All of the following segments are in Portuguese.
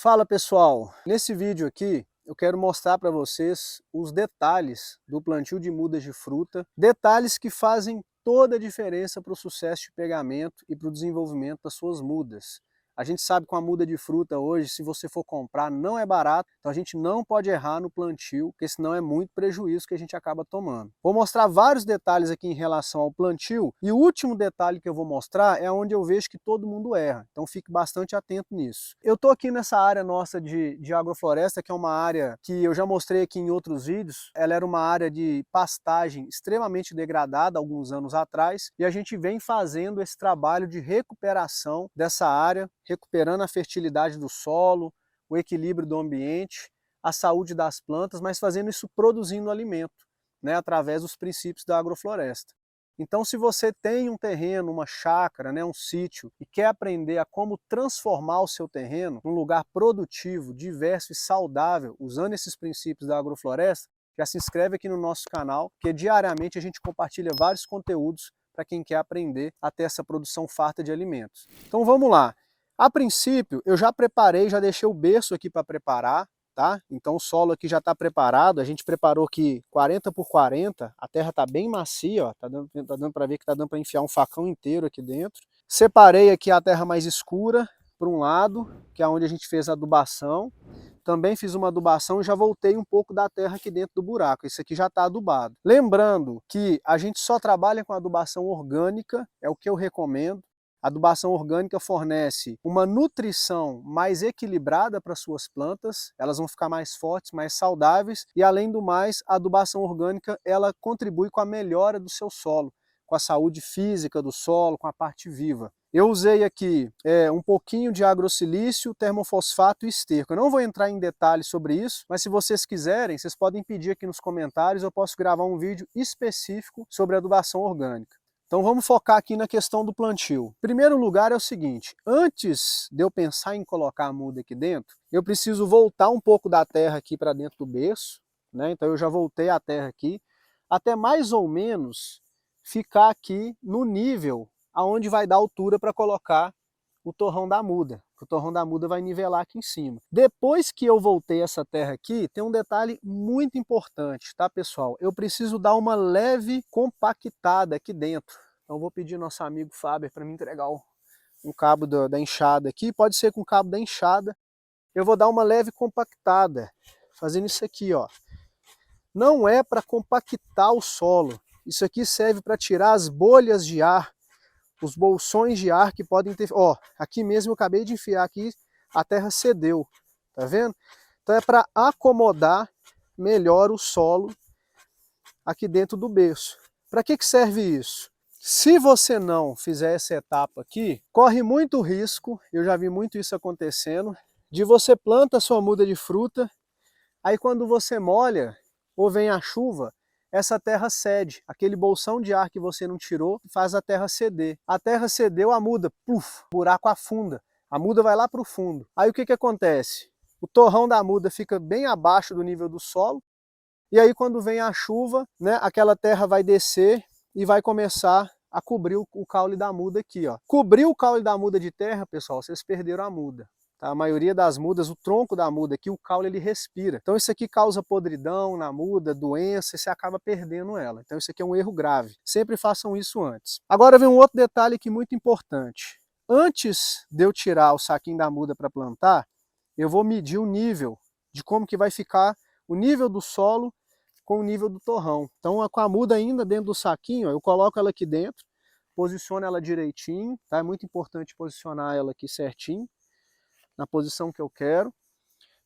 Fala pessoal, nesse vídeo aqui eu quero mostrar para vocês os detalhes do plantio de mudas de fruta, detalhes que fazem toda a diferença para o sucesso de pegamento e para o desenvolvimento das suas mudas. A gente sabe que uma muda de fruta hoje, se você for comprar, não é barato, então a gente não pode errar no plantio, porque senão é muito prejuízo que a gente acaba tomando. Vou mostrar vários detalhes aqui em relação ao plantio, e o último detalhe que eu vou mostrar é onde eu vejo que todo mundo erra, então fique bastante atento nisso. Eu estou aqui nessa área nossa de agrofloresta, que é uma área que eu já mostrei aqui em outros vídeos. Ela era uma área de pastagem extremamente degradada alguns anos atrás, e a gente vem fazendo esse trabalho de recuperação dessa área, recuperando a fertilidade do solo, o equilíbrio do ambiente, a saúde das plantas, mas fazendo isso produzindo alimento, né, através dos princípios da agrofloresta. Então, se você tem um terreno, uma chácara, né, um sítio, e quer aprender a como transformar o seu terreno num lugar produtivo, diverso e saudável, usando esses princípios da agrofloresta, já se inscreve aqui no nosso canal, porque diariamente a gente compartilha vários conteúdos para quem quer aprender a ter essa produção farta de alimentos. Então vamos lá. A princípio, eu já preparei, já deixei o berço aqui para preparar, tá? Então o solo aqui já está preparado, a gente preparou aqui 40 por 40, a terra está bem macia, ó, tá dando para ver que está dando para enfiar um facão inteiro aqui dentro. Separei aqui a terra mais escura para um lado, que é onde a gente fez a adubação. Também fiz uma adubação e já voltei um pouco da terra aqui dentro do buraco. Esse aqui já está adubado. Lembrando que a gente só trabalha com adubação orgânica, é o que eu recomendo. A adubação orgânica fornece uma nutrição mais equilibrada para suas plantas, elas vão ficar mais fortes, mais saudáveis, e além do mais, a adubação orgânica ela contribui com a melhora do seu solo, com a saúde física do solo, com a parte viva. Eu usei aqui um pouquinho de agrosilício, termofosfato e esterco. Eu não vou entrar em detalhes sobre isso, mas se vocês quiserem, vocês podem pedir aqui nos comentários, eu posso gravar um vídeo específico sobre adubação orgânica. Então vamos focar aqui na questão do plantio. Em primeiro lugar é o seguinte, antes de eu pensar em colocar a muda aqui dentro, eu preciso voltar um pouco da terra aqui para dentro do berço, né? Então eu já voltei a terra aqui, até mais ou menos ficar aqui no nível aonde vai dar altura para colocar o torrão da muda. O torrão da muda vai nivelar aqui em cima. Depois que eu voltei essa terra aqui, tem um detalhe muito importante, tá pessoal? Eu preciso dar uma leve compactada aqui dentro. Então eu vou pedir ao nosso amigo Faber para me entregar um cabo da enxada aqui. Pode ser com o cabo da enxada. Eu vou dar uma leve compactada, fazendo isso aqui, ó. Não é para compactar o solo. Isso aqui serve para tirar as bolhas de ar, os bolsões de ar que podem ter... Ó, aqui mesmo eu acabei de enfiar aqui, a terra cedeu, tá vendo? Então é para acomodar melhor o solo aqui dentro do berço. Para que serve isso? Se você não fizer essa etapa aqui, corre muito risco, eu já vi muito isso acontecendo, de você planta a sua muda de fruta, aí quando você molha ou vem a chuva, essa terra cede. Aquele bolsão de ar que você não tirou faz a terra ceder. A terra cedeu, a muda, puf, o buraco afunda. A muda vai lá para o fundo. Aí o que acontece? O torrão da muda fica bem abaixo do nível do solo. E aí quando vem a chuva, né, aquela terra vai descer e vai começar a cobrir o caule da muda aqui. Ó. Cobriu o caule da muda de terra, pessoal, vocês perderam a muda. A maioria das mudas, o tronco da muda aqui, o caule ele respira. Então isso aqui causa podridão na muda, doença, e você acaba perdendo ela. Então isso aqui é um erro grave. Sempre façam isso antes. Agora vem um outro detalhe aqui muito importante. Antes de eu tirar o saquinho da muda para plantar, eu vou medir o nível de como que vai ficar o nível do solo com o nível do torrão. Então com a muda ainda dentro do saquinho, ó, eu coloco ela aqui dentro, posiciono ela direitinho, tá? É muito importante posicionar ela aqui certinho, na posição que eu quero.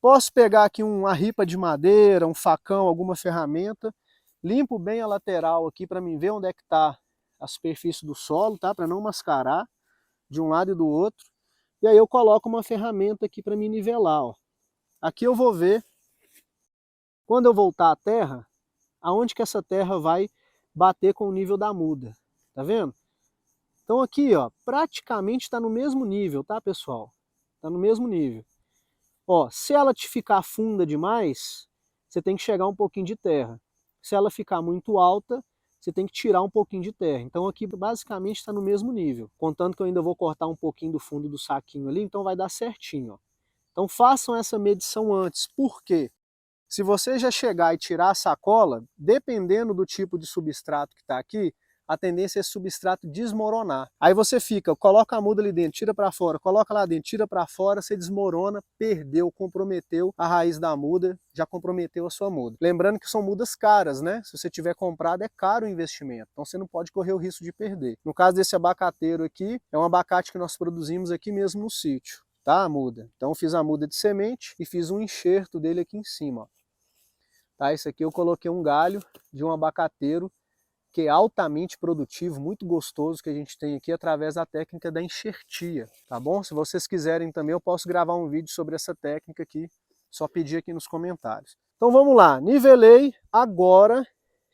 Posso pegar aqui uma ripa de madeira, um facão, alguma ferramenta, limpo bem a lateral aqui para mim ver onde é que está a superfície do solo, tá? Para não mascarar de um lado e do outro. E aí eu coloco uma ferramenta aqui para me nivelar, ó. Aqui eu vou ver, quando eu voltar à terra, aonde que essa terra vai bater com o nível da muda, tá vendo? Então aqui, ó, praticamente está no mesmo nível, tá, pessoal? Está no mesmo nível. Ó, se ela te ficar funda demais, você tem que chegar um pouquinho de terra. Se ela ficar muito alta, você tem que tirar um pouquinho de terra. Então aqui basicamente está no mesmo nível. Contando que eu ainda vou cortar um pouquinho do fundo do saquinho ali, então vai dar certinho, ó. Então façam essa medição antes. Por quê? Se você já chegar e tirar a sacola, dependendo do tipo de substrato que está aqui, a tendência é esse substrato desmoronar. Aí você fica, coloca a muda ali dentro, tira para fora, coloca lá dentro, tira para fora, você desmorona, perdeu, comprometeu a raiz da muda, já comprometeu a sua muda. Lembrando que são mudas caras, né? Se você tiver comprado, é caro o investimento, então você não pode correr o risco de perder. No caso desse abacateiro aqui, é um abacate que nós produzimos aqui mesmo no sítio, tá? A muda. Então fiz a muda de semente e fiz um enxerto dele aqui em cima, ó. Tá? Isso aqui eu coloquei um galho de um abacateiro que é altamente produtivo, muito gostoso, que a gente tem aqui através da técnica da enxertia, tá bom? Se vocês quiserem também, eu posso gravar um vídeo sobre essa técnica aqui, só pedir aqui nos comentários. Então vamos lá, nivelei, agora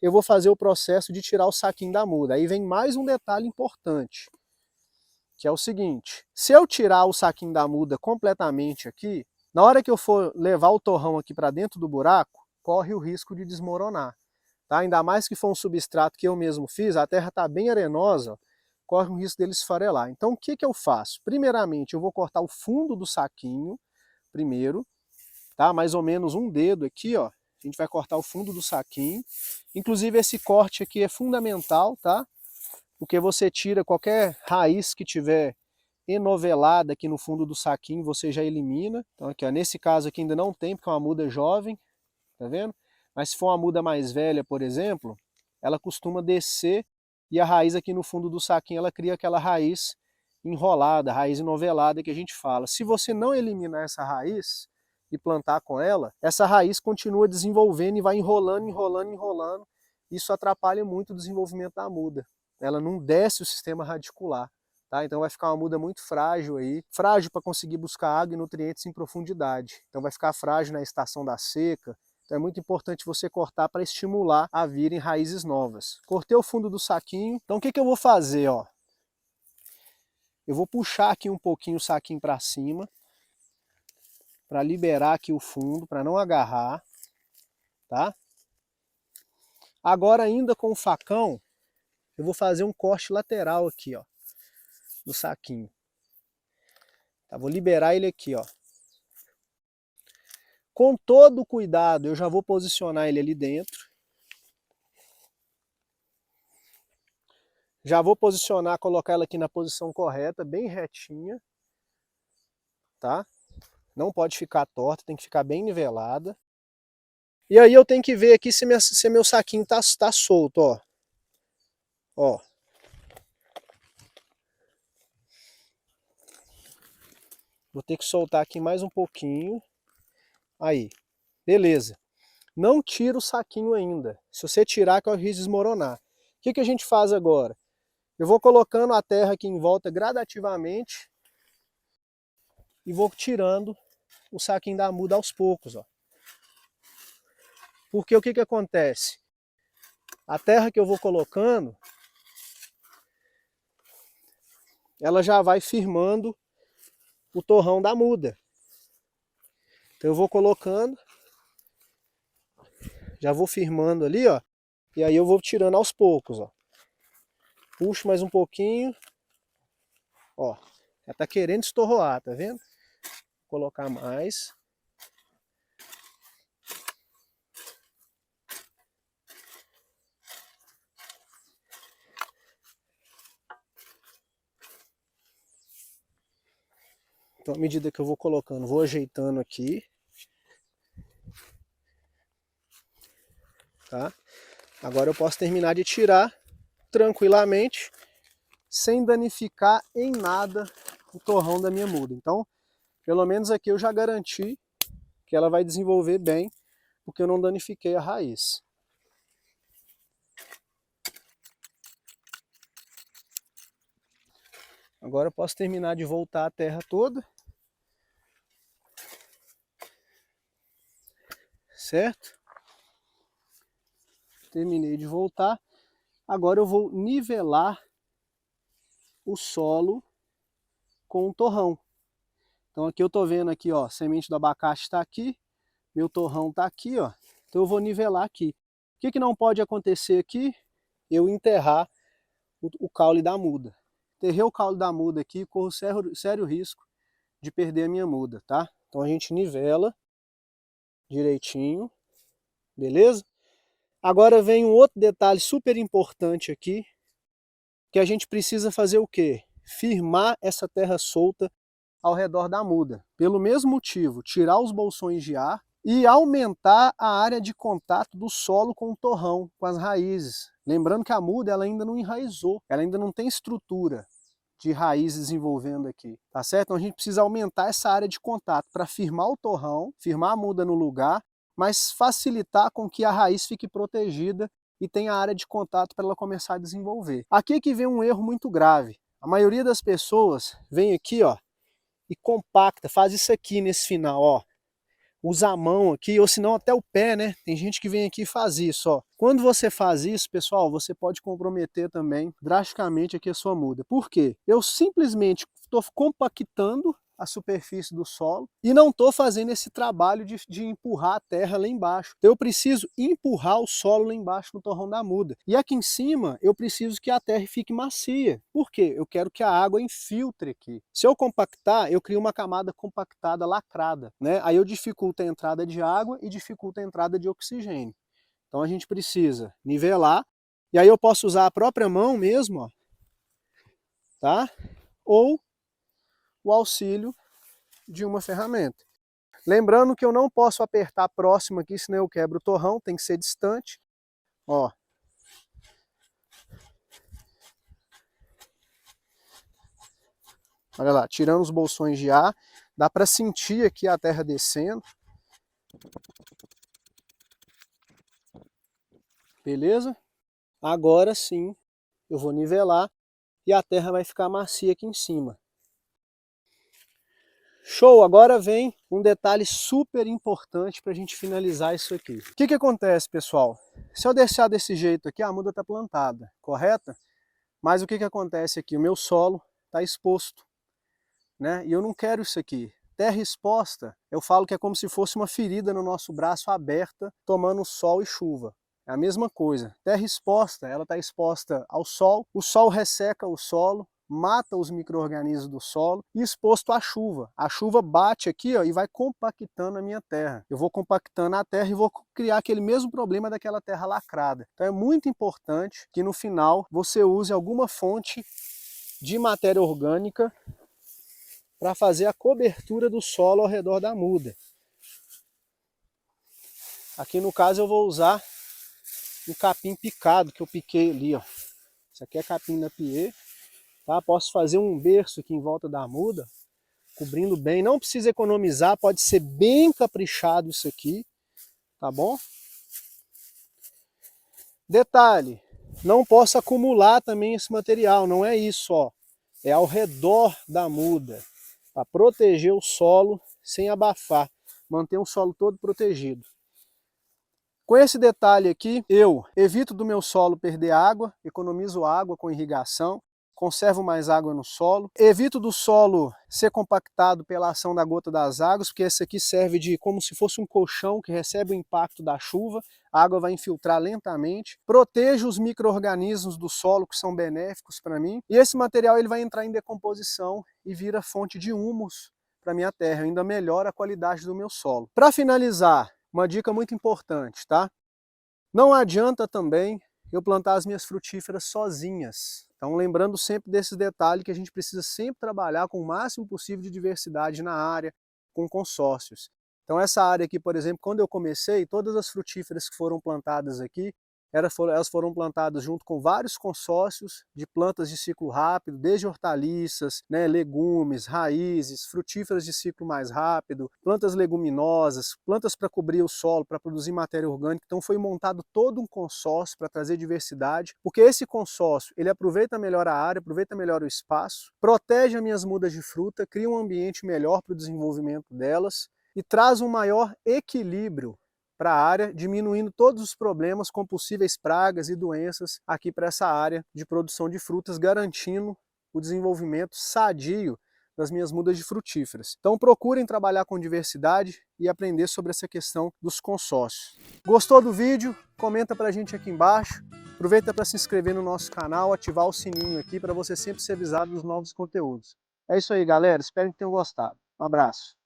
eu vou fazer o processo de tirar o saquinho da muda. Aí vem mais um detalhe importante, que é o seguinte: se eu tirar o saquinho da muda completamente aqui, na hora que eu for levar o torrão aqui para dentro do buraco, corre o risco de desmoronar. Tá? Ainda mais que for um substrato que eu mesmo fiz, a terra está bem arenosa, corre o risco dele esfarelar. Então o que eu faço? Primeiramente eu vou cortar o fundo do saquinho, primeiro, tá? Mais ou menos um dedo aqui, ó. A gente vai cortar o fundo do saquinho. Inclusive esse corte aqui é fundamental, tá? Porque você tira qualquer raiz que tiver enovelada aqui no fundo do saquinho, você já elimina. Então aqui, ó, nesse caso aqui ainda não tem, porque é uma muda jovem, tá vendo? Mas se for uma muda mais velha, por exemplo, ela costuma descer e a raiz aqui no fundo do saquinho, ela cria aquela raiz enrolada, raiz enovelada que a gente fala. Se você não eliminar essa raiz e plantar com ela, essa raiz continua desenvolvendo e vai enrolando, enrolando, enrolando. Isso atrapalha muito o desenvolvimento da muda. Ela não desce o sistema radicular. Tá? Então vai ficar uma muda muito frágil aí, frágil para conseguir buscar água e nutrientes em profundidade. Então vai ficar frágil na estação da seca. Então é muito importante você cortar para estimular a virem raízes novas. Cortei o fundo do saquinho. Então o que eu vou fazer? Ó? Eu vou puxar aqui um pouquinho o saquinho para cima, para liberar aqui o fundo, para não agarrar. Tá? Agora ainda com o facão, eu vou fazer um corte lateral aqui, ó, do saquinho. Tá? Vou liberar ele aqui, ó. Com todo o cuidado, eu já vou posicionar ele ali dentro. Já vou posicionar, colocar ela aqui na posição correta, bem retinha. Tá? Não pode ficar torta, tem que ficar bem nivelada. E aí eu tenho que ver aqui se meu saquinho tá solto, ó. Ó. Vou ter que soltar aqui mais um pouquinho. Aí, beleza. Não tira o saquinho ainda. Se você tirar, corre o risco de desmoronar. O que a gente faz agora? Eu vou colocando a terra aqui em volta gradativamente e vou tirando o saquinho da muda aos poucos, ó. Porque o que acontece? A terra que eu vou colocando, ela já vai firmando o torrão da muda. Então eu vou colocando, já vou firmando ali, ó. E aí eu vou tirando aos poucos, ó. Puxo mais um pouquinho. Ó, já tá querendo estorroar, tá vendo? Vou colocar mais. Então, à medida que eu vou colocando, vou ajeitando aqui. Tá? Agora eu posso terminar de tirar tranquilamente, sem danificar em nada o torrão da minha muda. Então, pelo menos aqui eu já garanti que ela vai desenvolver bem, porque eu não danifiquei a raiz. Agora eu posso terminar de voltar a terra toda. Certo? Terminei de voltar. Agora eu vou nivelar o solo com o torrão. Então aqui eu estou vendo aqui, ó, a semente do abacate está aqui, meu torrão está aqui, ó. Então eu vou nivelar aqui. O que não pode acontecer aqui? Eu enterrar o caule da muda. Enterrei o caule da muda aqui, corro sério risco de perder a minha muda, tá? Então a gente nivela direitinho, beleza? Agora vem um outro detalhe super importante aqui, que a gente precisa fazer o quê? Firmar essa terra solta ao redor da muda. Pelo mesmo motivo, tirar os bolsões de ar e aumentar a área de contato do solo com o torrão, com as raízes. Lembrando que a muda ela ainda não enraizou, ela ainda não tem estrutura de raízes desenvolvendo aqui, tá certo? Então a gente precisa aumentar essa área de contato para firmar o torrão, firmar a muda no lugar, mas facilitar com que a raiz fique protegida e tenha área de contato para ela começar a desenvolver. Aqui é que vem um erro muito grave. A maioria das pessoas vem aqui, ó, e compacta, faz isso aqui nesse final, ó. Usa a mão aqui, ou se não até o pé, né? Tem gente que vem aqui e faz isso, ó. Quando você faz isso, pessoal, você pode comprometer também drasticamente aqui a sua muda. Por quê? Eu simplesmente estou compactando a superfície do solo e não estou fazendo esse trabalho de empurrar a terra lá embaixo. Eu preciso empurrar o solo lá embaixo no torrão da muda. E aqui em cima eu preciso que a terra fique macia. Por quê? Eu quero que a água infiltre aqui. Se eu compactar, eu crio uma camada compactada lacrada, né? Aí eu dificulto a entrada de água e dificulto a entrada de oxigênio. Então a gente precisa nivelar, e aí eu posso usar a própria mão mesmo, ó, tá? Ou o auxílio de uma ferramenta. Lembrando que eu não posso apertar próximo aqui, senão eu quebro o torrão, tem que ser distante. Ó. Olha lá, tirando os bolsões de ar, dá para sentir aqui a terra descendo. Beleza? Agora sim, eu vou nivelar e a terra vai ficar macia aqui em cima. Show! Agora vem um detalhe super importante para a gente finalizar isso aqui. O que acontece, pessoal? Se eu deixar desse jeito aqui, a muda está plantada, correta? Mas o que acontece aqui? O meu solo está exposto, né? E eu não quero isso aqui. Terra exposta, eu falo que é como se fosse uma ferida no nosso braço aberta, tomando sol e chuva. É a mesma coisa. Terra exposta, ela está exposta ao sol, o sol resseca o solo, mata os micro-organismos do solo e exposto à chuva. A chuva bate aqui, ó, e vai compactando a minha terra. Eu vou compactando a terra e vou criar aquele mesmo problema daquela terra lacrada. Então é muito importante que no final você use alguma fonte de matéria orgânica para fazer a cobertura do solo ao redor da muda. Aqui no caso eu vou usar um capim picado que eu piquei ali, ó. Isso aqui é capim da Pied, tá? Posso fazer um berço aqui em volta da muda, cobrindo bem. Não precisa economizar, pode ser bem caprichado isso aqui, tá bom? Detalhe, não posso acumular também esse material, não é isso, ó. É ao redor da muda, para proteger o solo sem abafar, manter o solo todo protegido. Com esse detalhe aqui, eu evito do meu solo perder água, economizo água com irrigação, conservo mais água no solo, evito do solo ser compactado pela ação da gota das águas, porque esse aqui serve de como se fosse um colchão que recebe o impacto da chuva, a água vai infiltrar lentamente, protejo os micro-organismos do solo que são benéficos para mim, e esse material ele vai entrar em decomposição e vira fonte de humus para minha terra, ainda melhora a qualidade do meu solo. Para finalizar, uma dica muito importante, tá? Não adianta também eu plantar as minhas frutíferas sozinhas. Então lembrando sempre desses detalhes que a gente precisa sempre trabalhar com o máximo possível de diversidade na área, com consórcios. Então essa área aqui, por exemplo, quando eu comecei, todas as frutíferas que foram plantadas aqui, elas foram plantadas junto com vários consórcios de plantas de ciclo rápido, desde hortaliças, né, legumes, raízes, frutíferas de ciclo mais rápido, plantas leguminosas, plantas para cobrir o solo, para produzir matéria orgânica. Então foi montado todo um consórcio para trazer diversidade, porque esse consórcio ele aproveita melhor a área, aproveita melhor o espaço, protege as minhas mudas de fruta, cria um ambiente melhor para o desenvolvimento delas e traz um maior equilíbrio para a área, diminuindo todos os problemas com possíveis pragas e doenças aqui para essa área de produção de frutas, garantindo o desenvolvimento sadio das minhas mudas de frutíferas. Então procurem trabalhar com diversidade e aprender sobre essa questão dos consórcios. Gostou do vídeo? Comenta para a gente aqui embaixo. Aproveita para se inscrever no nosso canal, ativar o sininho aqui para você sempre ser avisado dos novos conteúdos. É isso aí, galera. Espero que tenham gostado. Um abraço.